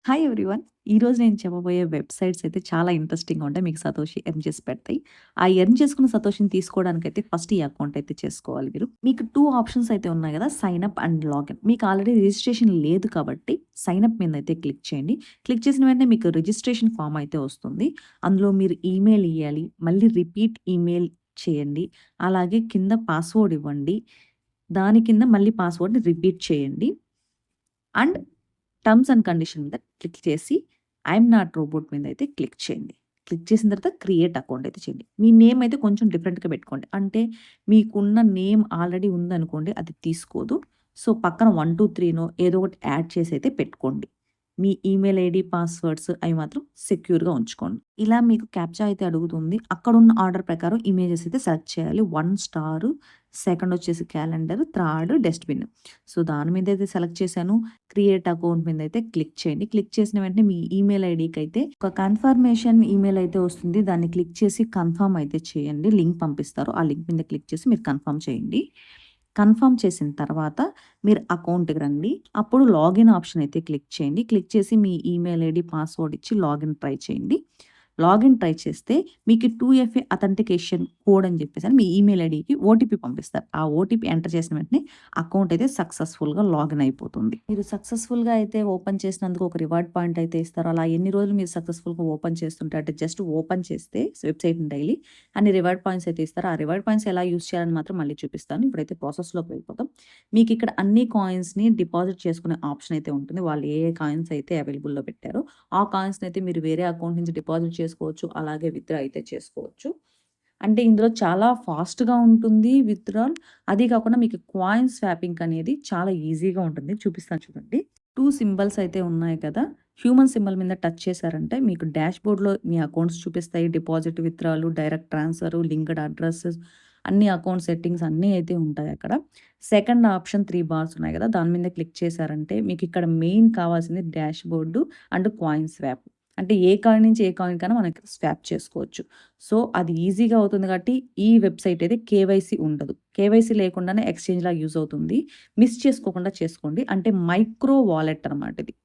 Hi everyone. ఈరోజు నేను చెప్పబోయే వెబ్‌సైట్స్ అయితే చాలా ఇంట్రెస్టింగ్‌గా ఉంటాయి. మీకు సతోషి ఎర్న్ చేసి పెడతాయి. ఆ ఎర్న్ చేసుకున్న సతోషిని తీసుకోవడానికైతే ఫస్ట్ ఈ అకౌంట్ అయితే చేసుకోవాలి మీరు. మీకు 2 ఆప్షన్స్ అయితే ఉన్నాయి గదా! Sign up and login. మీకు ఆల్రెడీ రిజిస్ట్రేషన్ లేదు కాబట్టి సైన్ అప్ మీదైతే క్లిక్ చేయండి. క్లిక్ చేసిన వెంటనే మీకు రిజిస్ట్రేషన్ ఫార్మ్ అయితే వస్తుంది. అందులో మీరు ఈమెయిల్ ఇయ్యాలి. మళ్ళీ రిపీట్ ఈమెయిల్ చేయండి. అలాగే కింద పాస్వర్డ్ ఇవ్వండి. దాని కింద మళ్ళీ పాస్వర్డ్‌ని రిపీట్ చేయండి. అండ్ టర్మ్స్ అండ్ కండిషన్ మీద క్లిక్ చేసి ఐఎమ్ నాట్ రోబోట్ మీద అయితే క్లిక్ చేయండి. క్లిక్ చేసిన తర్వాత క్రియేట్ అకౌంట్ అయితే చేయండి. మీ నేమ్ అయితే కొంచెం డిఫరెంట్‌గా పెట్టుకోండి. అంటే మీకున్న నేమ్ ఆల్రెడీ ఉందనుకోండి అది తీసుకోదు. సో, పక్కన 1, 2, 3నో ఏదో ఒకటి యాడ్ చేసి అయితే పెట్టుకోండి. మీ ఈమెయిల్ ఐడీ, పాస్వర్డ్స్ అవి మాత్రం సెక్యూర్‌గా ఉంచుకోండి. ఇలా మీకు క్యాప్చా అయితే అడుగుతుంది. అక్కడున్న ఆర్డర్ ప్రకారం ఇమేజెస్ అయితే సెలెక్ట్ చేయాలి. 1 స్టార్, సెకండ్ వచ్చేసి క్యాలెండర్, థర్డ్ డస్ట్‌బిన్. సో, దాని మీద అయితే సెలెక్ట్ చేశాను. క్రియేట్ అకౌంట్ మీద అయితే క్లిక్ చేయండి. క్లిక్ చేసిన వెంటనే మీ ఈమెయిల్ ఐడీకి అయితే ఒక కన్ఫర్మేషన్ ఈమెయిల్ అయితే వస్తుంది. దాన్ని క్లిక్ చేసి కన్ఫర్మ్ అయితే చేయండి. లింక్ పంపిస్తారు. ఆ లింక్ మీద క్లిక్ చేసి మీరు కన్ఫర్మ్ చేయండి. కన్ఫర్మ్ చేసిన తర్వాత మీరు అకౌంట్‌కి రండి. అప్పుడు లాగిన్ ఆప్షన్ అయితే క్లిక్ చేయండి. క్లిక్ చేసి మీ ఈమెయిల్ ఐడీ, పాస్వర్డ్ ఇచ్చి లాగిన్ ట్రై చేయండి. లాగిన్ ట్రై చేస్తే మీకు 2FA అథెంటికేషన్ కోడ్ అని చెప్పేసని మీ ఈమెయిల్ ఐడీకి ఓటీపీ పంపిస్తారు. ఆ ఓటీపీ ఎంటర్ చేసిన వెంటనే అకౌంట్ అయితే సక్సెస్‌ఫుల్‌గా లాగిన్ అయిపోతుంది. మీరు సక్సెస్‌ఫుల్‌గా అయితే ఓపెన్ చేసినందుకు ఒక రివార్డ్ పాయింట్ అయితే ఇస్తారు. అలా ఎన్ని రోజులు మీరు సక్సెస్‌ఫుల్‌గా ఓపెన్ చేస్తుంటే అంటే జస్ట్ ఓపెన్ చేస్తే వెబ్‌సైట్‌ని డైలీ అన్ని రివార్డ్ పాయింట్స్ అయితే ఇస్తారు. ఆ రివార్డ్ పాయింట్స్ ఎలా యూజ్ చేయాలని మాత్రం మళ్ళీ చూపిస్తాను. ఇప్పుడైతే ప్రాసెస్‌లోకి వెళ్ళిపోతాం. మీకు ఇక్కడ అన్ని కాయిన్స్‌ని డిపాజిట్ చేసుకునే ఆప్షన్ అయితే ఉంటుంది. వాళ్ళు ఏ కాయిన్స్ అయితే అవైలబుల్‌లో పెట్టారో ఆ కాయిన్స్‌ని అయితే మీరు వేరే అకౌంట్ నుంచి డిపాజిట్ చేసుకోవచ్చు. అలాగే విత్‌డ్రా అయితే చేసుకోవచ్చు. అంటే ఇందులో చాలా ఫాస్ట్‌గా ఉంటుంది విత్‌డ్రాల్. అది కాకుండా మీకు కాయిన్ స్వాపింగ్ అనేది చాలా ఈజీగా ఉంటుంది. చూపిస్తాను చూడండి. 2 సింబల్స్ అయితే ఉన్నాయి కదా! హ్యూమన్ సింబల్ మీద టచ్ చేశారంటే మీకు డాష్‌బోర్డ్‌లో మీ అకౌంట్స్ చూపిస్తాయి. Deposit, withdrawal, direct transfer, linked addresses అన్ని అకౌంట్ సెట్టింగ్స్ అన్నీ అయితే ఉంటాయి అక్కడ. సెకండ్ ఆప్షన్ 3 బార్స్ ఉన్నాయి కదా! దాని మీద క్లిక్ చేశారంటే మీకు ఇక్కడ మెయిన్ కావాల్సింది డాష్‌బోర్డ్ అండ్ కాయిన్ స్వాప్. అంటే ఏ కాయిన్ నుంచి ఏ కాయిన్ కన్నా మనకి స్వాప్ చేసుకోవచ్చు. సో, అది ఈజీగా అవుతుంది కాబట్టి ఈ వెబ్‌సైట్ అయితే కేవైసీ ఉండదు. కేవైసీ లేకుండానే ఎక్స్‌చేంజ్‌లాగా యూజ్ అవుతుంది. మిస్ చేసుకోకుండా చేసుకోండి. అంటే మైక్రో వాలెట్ అనమాట ఇది.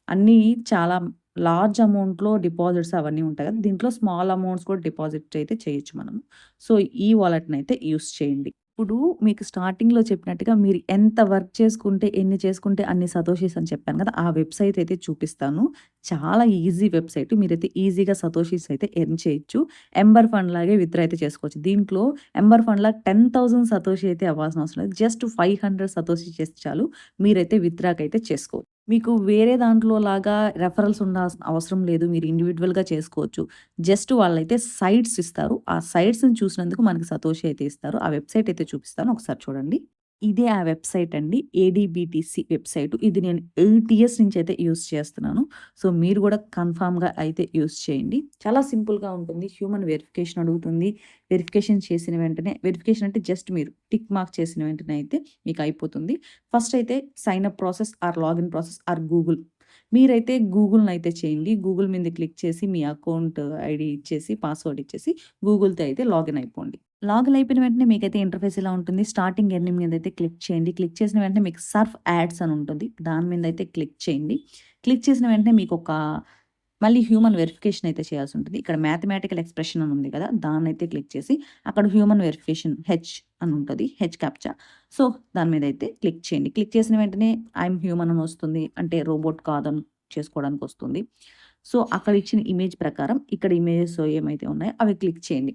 అన్నీ చాలా లార్జ్ అమౌంట్‌లో డిపాజిట్స్ అవన్నీ ఉంటాయి కదా! దీంట్లో స్మాల్ అమౌంట్స్ కూడా డిపాజిట్ అయితే చేయొచ్చు మనము. సో, ఈ వాలెట్‌నయితే యూజ్ చేయండి. ఇప్పుడు మీకు స్టార్టింగ్‌లో చెప్పినట్టుగా మీరు ఎంత వర్క్ చేసుకుంటే, ఎన్ని చేసుకుంటే అన్ని సతోషీస్ అని చెప్పాను కదా! ఆ వెబ్‌సైట్ అయితే చూపిస్తాను. చాలా ఈజీ వెబ్‌సైట్. మీరైతే ఈజీగా సతోషీస్ అయితే ఎర్న్ చేయొచ్చు. ఎంబర్ ఫండ్ లాగే విత్‌డ్రా అయితే చేసుకోవచ్చు. దీంట్లో ఎంబర్ ఫండ్‌లా 10,000 సతోషి అయితే అవ్వాల్సిన అవసరం లేదు. జస్ట్ 500 సతోషి చేస్తే చాలు. మీరైతే విత్‌డ్రాకైతే చేసుకోవచ్చు. మీకు వేరే దాంట్లో లాగా రెఫరల్స్ ఉండాల్సిన అవసరం లేదు. మీరు ఇండివిడ్యువల్‌గా చేసుకోవచ్చు. జస్ట్ వాళ్ళైతే సైట్స్ ఇస్తారు. ఆ సైట్స్‌ని చూసినందుకు మనకి సతోషి అయితే ఇస్తారు. ఆ వెబ్‌సైట్ అయితే చూపిస్తాను. ఒకసారి చూడండి. ఇదే ఆ వెబ్‌సైట్ అండి. ఏడీబీటీసీ వెబ్‌సైట్. ఇది నేను 8 ఇయర్స్ నుంచి అయితే యూజ్ చేస్తున్నాను. సో, మీరు కూడా కన్ఫర్మ్‌గా అయితే యూజ్ చేయండి. చాలా సింపుల్‌గా ఉంటుంది. హ్యూమన్ వెరిఫికేషన్ అడుగుతుంది. వెరిఫికేషన్ చేసిన వెంటనే వెరిఫికేషన్ అంటే జస్ట్ మీరు టిక్ మార్క్ చేసిన వెంటనే అయితే మీకు అయిపోతుంది. ఫస్ట్ అయితే sign up process or login process or Google. మీరైతే గూగుల్‌నయితే చేయండి. గూగుల్ మీద క్లిక్ చేసి మీ అకౌంట్ ఐడీ ఇచ్చేసి, పాస్వర్డ్ ఇచ్చేసి గూగుల్‌తో అయితే లాగిన్ అయిపోండి. లాగిన్ అయిపోయిన వెంటనే మీకైతే ఇంటర్ఫేస్ ఇలా ఉంటుంది. స్టార్టింగ్ ఎర్నింగ్ మీదైతే క్లిక్ చేయండి. క్లిక్ చేసిన వెంటనే మీకు సర్ఫ్ యాడ్స్ అని ఉంటుంది. దాని మీదైతే క్లిక్ చేయండి. క్లిక్ చేసిన వెంటనే మీకొక మళ్ళీ హ్యూమన్ వెరిఫికేషన్ అయితే చేయాల్సి ఉంటుంది. ఇక్కడ మ్యాథమెటికల్ ఎక్స్‌ప్రెషన్ అని ఉంది కదా! దాన్నయితే క్లిక్ చేసి అక్కడ హ్యూమన్ వెరిఫికేషన్ అని ఉంటది. క్యాప్చా. సో, దాని మీదయితే క్లిక్ చేయండి. క్లిక్ చేసిన వెంటనే ఐయామ్ హ్యూమన్ అని వస్తుంది. అంటే రోబోట్ కాదని చేసుకోవడానికొస్తుంది. సో, అక్కడ ఇచ్చిన ఇమేజ్ ప్రకారం ఇక్కడ ఇమేజెస్ ఏమైతే ఉన్నాయో అవి క్లిక్ చేయండి.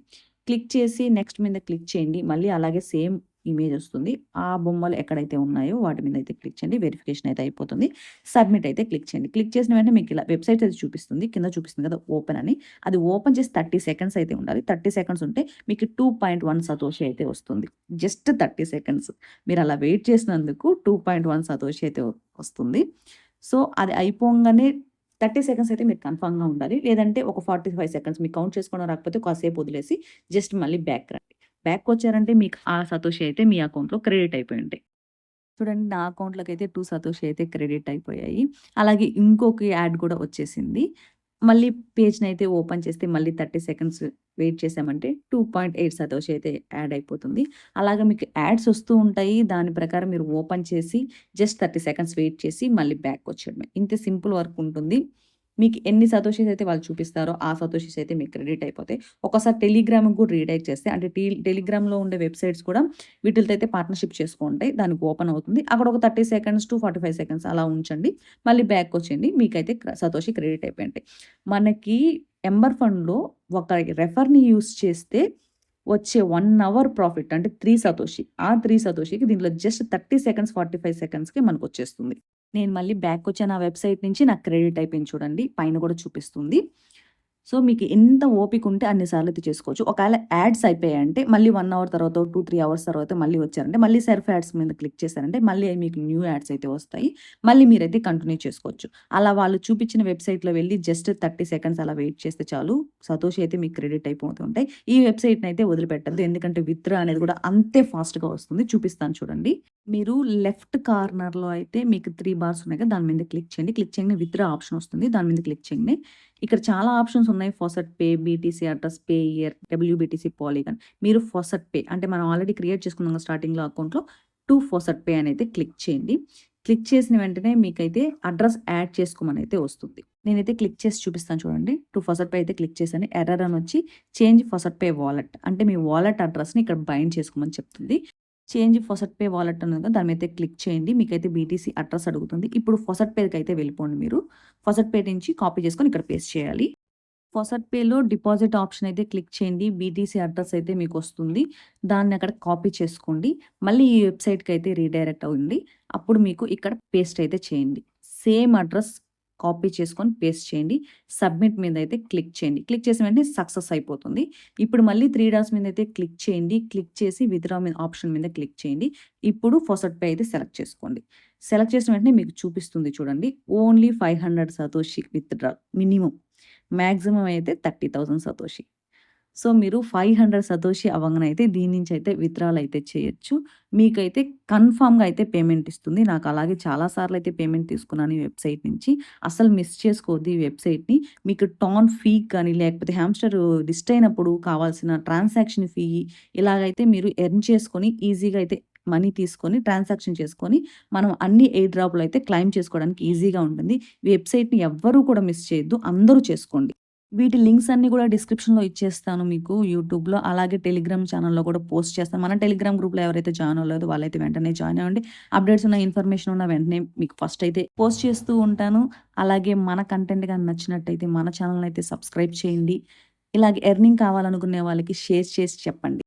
క్లిక్ చేసి నెక్స్ట్ మీద క్లిక్ చేయండి. మళ్ళీ అలాగే సేమ్ ఇమేజ్ వస్తుంది. ఆ బొమ్మలు ఎక్కడైతే ఉన్నాయో వాటి మీద అయితే క్లిక్ చేయండి. వెరిఫికేషన్ అయితే అయిపోతుంది. సబ్మిట్ అయితే క్లిక్ చేయండి. క్లిక్ చేసిన వెంటనే మీకు ఇలా వెబ్‌సైట్ అయితే చూపిస్తుంది. కింద చూపిస్తుంది కదా! ఓపెన్ అని. అది ఓపెన్ చేసి 30 సెకండ్స్ అయితే ఉండాలి. 30 సెకండ్స్ ఉంటే మీకు 2.1 సతోషి అయితే వస్తుంది. Just 30 seconds. మీరు అలా వెయిట్ చేసినందుకు 2.1 సతోషి అయితే వస్తుంది. సో, అది అయిపోంగానే 30 సెకండ్స్ అయితే మీరు కన్ఫర్మ్‌గా ఉండాలి. లేదంటే ఒక 45 సెకండ్స్ మీకు కౌంట్ చేసుకోవడం రాకపోతే కాసేపు వదిలేసి జస్ట్ మళ్ళీ బ్యాక్ రండి. బ్యాక్‌కొచ్చారంటే మీకు ఆ సతోషి అయితే మీ అకౌంట్‌లో క్రెడిట్ అయిపోయి ఉంటాయి. చూడండి నా అకౌంట్‌లోకైతే 2 సతోషి అయితే క్రెడిట్ అయిపోయాయి. అలాగే ఇంకొక యాడ్ కూడా వచ్చేసింది. మళ్ళీ పేజ్‌నైతే ఓపెన్ చేస్తే మళ్ళీ 30 సెకండ్స్ వెయిట్ చేసామంటే 2.8 సతోషి అయితే యాడ్ అయిపోతుంది. అలాగా మీకు యాడ్స్ వస్తూ ఉంటాయి. దాని ప్రకారం మీరు ఓపెన్ చేసి జస్ట్ 30 సెకండ్స్ వెయిట్ చేసి మళ్ళీ బ్యాక్‌కొచ్చేయడమే. ఇంతే సింపుల్ వర్క్ ఉంటుంది. మీకు ఎన్ని సతోషీస్ అయితే వాళ్ళు చూపిస్తారో ఆ సతోషీస్ అయితే మీకు క్రెడిట్ అయిపోతాయి. ఒక్కసారి టెలిగ్రామ్‌కి కూడా రీడైరెక్ట్ చేస్తే అంటే టెలిగ్రామ్‌లో ఉండే వెబ్‌సైట్స్ కూడా వీటిలతో అయితే పార్ట్నర్‌షిప్ చేసుకుంటాయి. దానికి ఓపెన్ అవుతుంది. అక్కడ ఒక 30 సెకండ్స్ టు 45 సెకండ్స్ అలా ఉంచండి. మళ్ళీ బ్యాక్‌కొచ్చేయండి. మీకైతే సతోషి క్రెడిట్ అయిపోయి ఉంటాయి. మనకి ఎంబర్ ఫండ్‌లో ఒక రెఫర్‌ని యూజ్ చేస్తే వచ్చే 1 అవర్ ప్రాఫిట్ అంటే 3 సతోషి. ఆ 3 సతోషికి దీంట్లో జస్ట్ 30 సెకండ్స్, 45 సెకండ్స్‌కి మనకొచ్చేస్తుంది. నేను మళ్ళీ బ్యాక్‌కొచ్చాను ఆ వెబ్‌సైట్ నుంచి నాకు క్రెడిట్ అయిపోయింది చూడండి. పైన కూడా చూపిస్తుంది. సో, మీకు ఎంత ఓపిక ఉంటే అన్ని సార్లు అయితే చేసుకోవచ్చు. ఒకవేళ యాడ్స్ అయిపోయాయంటే మళ్ళీ 1 అవర్ తర్వాత 2, 3 అవర్స్ తర్వాత మళ్ళీ వచ్చారంటే మళ్ళీ సెర్ఫ్ యాడ్స్ మీద క్లిక్ చేశారంటే మళ్ళీ మీకు న్యూ యాడ్స్ అయితే వస్తాయి. మళ్ళీ మీరైతే కంటిన్యూ చేసుకోవచ్చు. అలా వాళ్ళు చూపించిన వెబ్‌సైట్‌లో వెళ్లి జస్ట్ 30 సెకండ్స్ అలా వెయిట్ చేస్తే చాలు. సతోషి అయితే మీకు క్రెడిట్ అయిపోతుంటాయి. ఈ వెబ్‌సైట్‌నయితే వదిలిపెట్టొద్దు. ఎందుకంటే విత్‌డ్రా అనేది కూడా అంతే ఫాస్ట్‌గా వస్తుంది. చూపిస్తాను చూడండి. మీరు లెఫ్ట్ కార్నర్‌లో అయితే మీకు 3 బార్స్ ఉన్నాయి కదా! దాని మీద క్లిక్ చేయండి. క్లిక్ చేయంగానే విత్‌డ్రా ఆప్షన్ వస్తుంది. దాని మీద క్లిక్ చేయండి. ఇక్కడ చాలా ఆప్షన్స్ ఉన్నాయి. FaucetPay, BTC address, Payeer, WBTC Polygon. మీరు ఫాసెట్ పే అంటే మనం ఆల్రెడీ క్రియేట్ చేసుకున్నాం కదా స్టార్టింగ్‌లో అకౌంట్‌లో టు ఫాసెట్ పే అనైతే క్లిక్ చేయండి. క్లిక్ చేసిన వెంటనే మీకైతే అడ్రస్ యాడ్ చేసుకోమని అయితే వస్తుంది. నేనైతే క్లిక్ చేసి చూపిస్తాను చూడండి. టు ఫాసెట్ పే అయితే క్లిక్ చేశాను. ఎర్రర్ అని వచ్చి చేంజ్ ఫాసెట్ పే వాలెట్ అంటే మీ వాలెట్ అడ్రస్‌ని ఇక్కడ బైండ్ చేసుకోమని చెప్తుంది. చేంజ్ ఫాసెట్ పే వాలెట్ ఉంది కదా! దాని మీద అయితే క్లిక్ చేయండి. మీకైతే బీటీసీ అడ్రస్ అడుగుతుంది. ఇప్పుడు ఫాసెట్ పేకి అయితే వెళ్ళిపోండి మీరు. ఫాసెట్ పే నుంచి కాపీ చేసుకొని ఇక్కడ పేస్ట్ చేయాలి. ఫాసెట్ పేలో డిపాజిట్ ఆప్షన్ అయితే క్లిక్ చేయండి. బీటీసీ అడ్రస్ అయితే మీకొస్తుంది. దాన్ని అక్కడ కాపీ చేసుకోండి. మళ్ళీ ఈ వెబ్‌సైట్‌కి అయితే రీడైరెక్ట్ అవ్వండి. అప్పుడు మీకు ఇక్కడ పేస్ట్ అయితే చేయండి. సేమ్ అడ్రస్ కాపీ చేసుకొని పేస్ట్ చేయండి. సబ్మిట్ మీద అయితే క్లిక్ చేయండి. క్లిక్ చేసిన వెంటనే సక్సెస్ అయిపోతుంది. ఇప్పుడు మళ్ళీ 3 డాట్స్ మీద అయితే క్లిక్ చేయండి. క్లిక్ చేసి విత్‌డ్రా మీద ఆప్షన్ మీద క్లిక్ చేయండి. ఇప్పుడు ఫాసెట్ పే అయితే సెలెక్ట్ చేసుకోండి. సెలెక్ట్ చేసిన వెంటనే మీకు చూపిస్తుంది చూడండి. Only 500 Satoshi withdraw minimum. Maximum అయితే 30,000 సతోషి. సో, మీరు 500 సతోషి అవ్వంగానైతే దీని నుంచి అయితే విత్‌డ్రాల్ అయితే చేయొచ్చు. మీకైతే కన్ఫర్మ్‌గా అయితే పేమెంట్ ఇస్తుంది. నాకు అలాగే చాలా సార్లు అయితే పేమెంట్ తీసుకున్నాను ఈ వెబ్‌సైట్ నుంచి. అసలు మిస్ చేసుకోవద్దు ఈ వెబ్‌సైట్‌ని. మీకు టాన్ ఫీ కానీ లేకపోతే హామ్‌స్టర్ లిస్ట్ అయినప్పుడు కావాల్సిన ట్రాన్సాక్షన్ ఫీ ఇలాగైతే మీరు ఎర్న్ చేసుకొని ఈజీగా అయితే మనీ తీసుకొని ట్రాన్సాక్షన్ చేసుకొని మనం అన్ని ఎయిర్ డ్రాప్‌లో అయితే క్లెయిమ్ చేసుకోవడానికి ఈజీగా ఉంటుంది. ఈ వెబ్‌సైట్‌ని ఎవ్వరూ కూడా మిస్ చేయొద్దు. అందరూ చేసుకోండి. వీటి లింక్స్ అన్నీ కూడా డిస్క్రిప్షన్‌లో ఇచ్చేస్తాను మీకు యూట్యూబ్‌లో. అలాగే టెలిగ్రామ్ ఛానెల్‌లో కూడా పోస్ట్ చేస్తాను. మన టెలిగ్రామ్ గ్రూప్‌లో ఎవరైతే జాయిన్ అవ్వలేదో వాళ్ళైతే వెంటనే జాయిన్ అవ్వండి. అప్డేట్స్ ఉన్న ఇన్ఫర్మేషన్ ఉన్న వెంటనే మీకు ఫస్ట్ అయితే పోస్ట్ చేస్తూ ఉంటాను. అలాగే మన కంటెంట్ గాని నచ్చినట్టయితే మన ఛానెల్‌ని అయితే సబ్స్క్రైబ్ చేయండి. ఇలాగే ఎర్నింగ్ కావాలనుకునే వాళ్ళకి షేర్ చేసి చెప్పండి.